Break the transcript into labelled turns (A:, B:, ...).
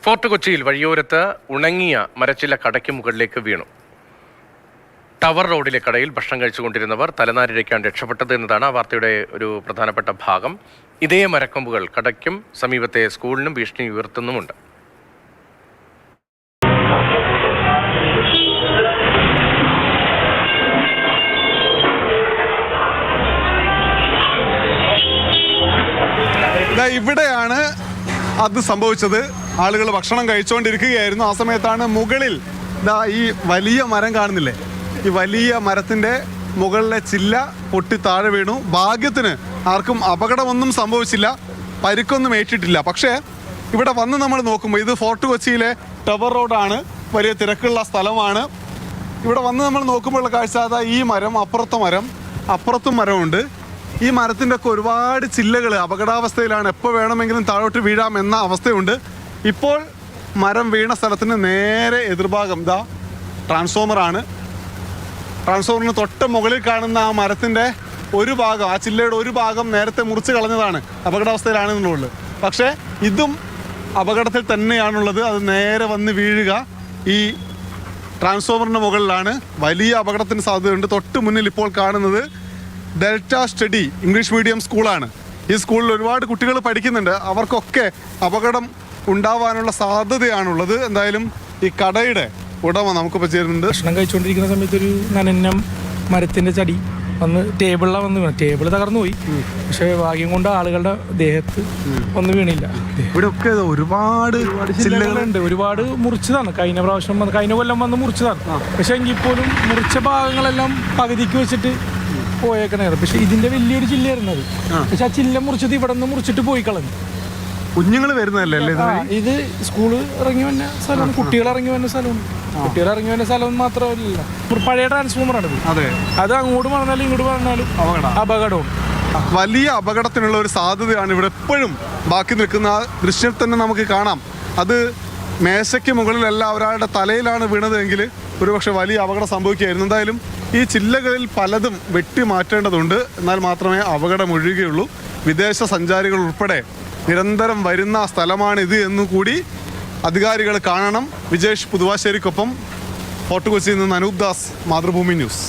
A: Fort കൊച്ചിയിൽ വഴിയോരത്ത് ഉണങ്ങിയ മരച്ചില്ല കടയ്ക്ക് മുകളിലേക്ക് വീണു. ടവർ റോഡിലെ കടയിൽ ഭക്ഷണം കഴിച്ചുകൊണ്ടിരുന്നവർ തലനാരിഴയ്ക്കാണ് രക്ഷപ്പെട്ടത് എന്നതാണ് ആ വാർത്തയുടെ ഒരു പ്രധാനപ്പെട്ട ഭാഗം. ഇതേ മരക്കൊമ്പുകൾ കടയ്ക്കും സമീപത്തെ സ്കൂളിനും ഭീഷണി ഉയർത്തുന്നുമുണ്ട്.
B: ഇവിടെയാണ് അത് സംഭവിച്ചത്. ആളുകൾ ഭക്ഷണം കഴിച്ചുകൊണ്ടിരിക്കുകയായിരുന്നു. ആ സമയത്താണ് മുകളിൽ ഈ വലിയ മരം കാണുന്നില്ലേ, ഈ വലിയ മരത്തിൻ്റെ മുകളിലെ ചില്ല പൊട്ടി താഴെ വീണു. ഭാഗ്യത്തിന് ആർക്കും അപകടമൊന്നും സംഭവിച്ചില്ല, പരിക്കൊന്നും ഏറ്റിട്ടില്ല. പക്ഷേ ഇവിടെ വന്ന് നമ്മൾ നോക്കുമ്പോൾ ഇത് ഫോർട്ട് കൊച്ചിയിലെ ടവർ റോഡാണ്, വലിയ തിരക്കുള്ള സ്ഥലമാണ്. ഇവിടെ വന്ന് നമ്മൾ നോക്കുമ്പോഴുള്ള കാഴ്ച അതാ ഈ മരം, അപ്പുറത്തും മരമുണ്ട്. ഈ മരത്തിൻ്റെ ഒക്കെ ഒരുപാട് ചില്ലകൾ അപകടാവസ്ഥയിലാണ്, എപ്പോൾ വേണമെങ്കിലും താഴോട്ട് വീഴാം എന്ന അവസ്ഥയുണ്ട്. ഇപ്പോൾ മരം വീണ സ്ഥലത്തിന് നേരെ എതിർഭാഗം ട്രാൻസ്ഫോമറാണ്. ട്രാൻസ്ഫോമറിന് തൊട്ട് മുകളിൽ കാണുന്ന ആ മരത്തിൻ്റെ ഒരു ഭാഗം, ആ ചില്ലയുടെ ഒരു ഭാഗം നേരത്തെ മുറിച്ച് കളഞ്ഞതാണ്, അപകടാവസ്ഥയിലാണെന്നുള്ളത്. പക്ഷേ ഇതും അപകടത്തിൽ തന്നെയാണുള്ളത്. അത് നേരെ വന്ന് വീഴുക ഈ ട്രാൻസ്ഫോമറിൻ്റെ മുകളിലാണ്. വലിയ അപകടത്തിന് സാധ്യതയുണ്ട്. തൊട്ട് മുന്നിൽ ഇപ്പോൾ കാണുന്നത് ഡെൽറ്റ സ്റ്റഡി ഇംഗ്ലീഷ് മീഡിയം സ്കൂളാണ്. ഈ സ്കൂളിൽ ഒരുപാട് കുട്ടികൾ പഠിക്കുന്നുണ്ട്. അവർക്കൊക്കെ അപകടം ഉണ്ടാവാനുള്ള സാധ്യതയാണുള്ളത്. എന്തായാലും ഈ കടയുടെ ഉടമ നമുക്കിപ്പോൾ ചേരുന്നുണ്ട്.
C: ഭക്ഷണം കഴിച്ചുകൊണ്ടിരിക്കുന്ന സമയത്ത് ഒരു നനഞ്ഞ മരത്തിൻ്റെ ചടി വന്ന് ടേബിളിലാണ് വന്ന് വീണു. ടേബിൾ തകർന്നു പോയി. പക്ഷേ ഭാഗ്യം കൊണ്ട് ആളുകളുടെ ദേഹത്ത് ഒന്നും വീണില്ല.
B: ഇവിടെ ഒക്കെ ഒരുപാട്
C: ചില്ലകളുണ്ട്, ഒരുപാട് മുറിച്ചതാണ്. കഴിഞ്ഞ കൊല്ലം വന്ന് മുറിച്ചതാണ്. പക്ഷെ എങ്കിൽ പോലും മുറിച്ച ഭാഗങ്ങളെല്ലാം പകുതിക്ക് വെച്ചിട്ട് പോയേക്കണായിരുന്നു. പക്ഷെ ഇതിന്റെ വലിയൊരു ചില്ലായിരുന്നു അത്. പക്ഷെ ആ ചില്ല മുറിച്ചത് ഇവിടെ നിന്ന് മുറിച്ചിട്ട് പോയി കളഞ്ഞു.
B: കുഞ്ഞുങ്ങൾ വരുന്നതല്ലേ
C: ഇത് സ്കൂള് ഇറങ്ങി വന്ന സ്ഥലമാണ്, കുട്ടികൾ ഇറങ്ങി വന്ന സ്ഥലമാണ്. കുട്ടികൾ ഇറങ്ങി വന്ന സ്ഥലം മാത്രമല്ല, പഴയ ട്രാൻസ്ഫോമറാണ്. അത് അങ്ങോട്ട് പറഞ്ഞാലും ഇങ്ങോട്ട് പറഞ്ഞാലും അപകടവും.
B: വലിയ അപകടത്തിനുള്ള ഒരു സാധ്യതയാണ് ഇവിടെ എപ്പോഴും ബാക്കി നിൽക്കുന്ന. ആ ദൃശ്യം തന്നെ നമുക്ക് കാണാം. അത് മേശയ്ക്ക് മുകളിലല്ല, ഒരാളുടെ തലയിലാണ് വീണതെങ്കിൽ ഒരുപക്ഷെ വലിയ അപകടം സംഭവിക്കുകയായിരുന്നു. എന്തായാലും ഈ ചില്ലകളിൽ പലതും വെട്ടി മാറ്റേണ്ടതുണ്ട്, എന്നാൽ മാത്രമേ അപകടം ഒഴിയുകയുള്ളൂ. വിദേശ സഞ്ചാരികൾ ഉൾപ്പെടെ നിരന്തരം വരുന്ന സ്ഥലമാണിത് എന്നുകൂടി അധികാരികൾ കാണണം. വിജേഷ് പുതുവാശ്ശേരിക്കൊപ്പം ഫോർട്ട് കൊച്ചിയിൽ നിന്ന് അനൂപ് ദാസ്, മാതൃഭൂമി ന്യൂസ്.